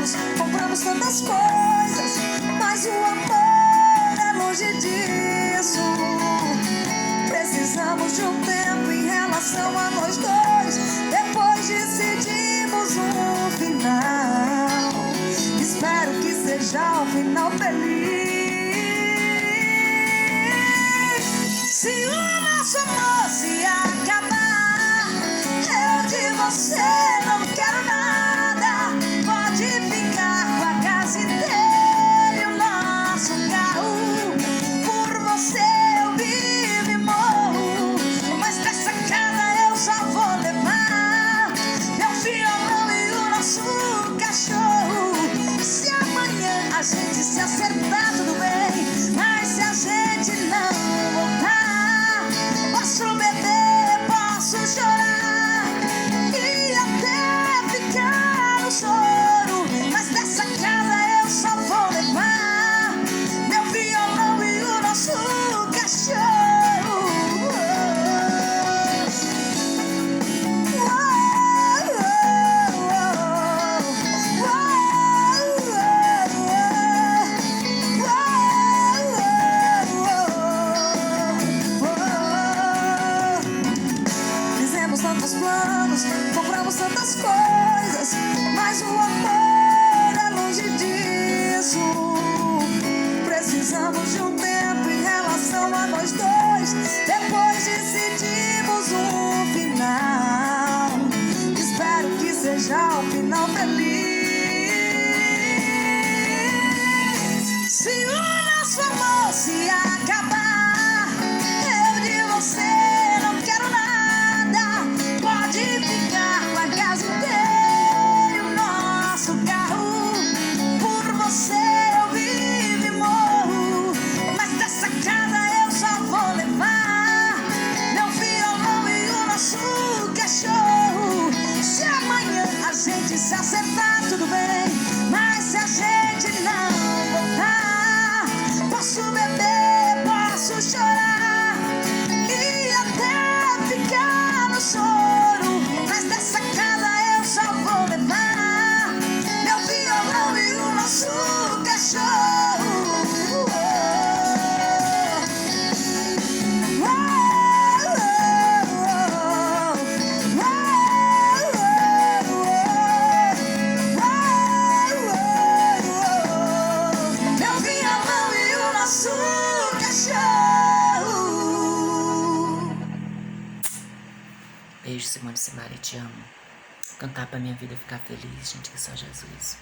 planos, compramos tantas coisas, mas o amor é longe disso. Precisamos de um tempo em relação a nós dois, depois decidimos um final. Espero que seja um final feliz. Se o nosso amor se acabar, eu de você não quero nada. Pode ficar com a casa inteira e o nosso carro. Por você eu vivo e morro, mas dessa casa eu só vou levar meu violão e o nosso cachorro. Se amanhã a gente se acertar, tudo bem, mas se a gente não voltar, posso beber, posso chorar e até ficar no choro, mas dessa casa eu só vou levar meu violão e o nosso cachorro. Fizemos tantos planos, compramos tantas coisas, mas o amor é longe disso. Precisamos de um tempo em relação a nós dois, depois decidimos um final. Espero que seja um final feliz. Se o nosso amor se acabar, eu de você não quero nada. Pode ficar com a casa inteira e o nosso carro. Por você eu vivo e morro, mas dessa casa eu só vou levar meu violão e o nosso cachorro. Se amanhã a gente se acertar, tudo bem, mas se a gente não voltar, posso beber, posso chorar e até ficar no choro, mas dessa casa eu só vou levar meu violão e o nosso cachorro. Meu violão e o nosso cachorro. Beijo, Simone Simaria, te amo. Cantar pra minha vida ficar feliz, gente, que só Jesus.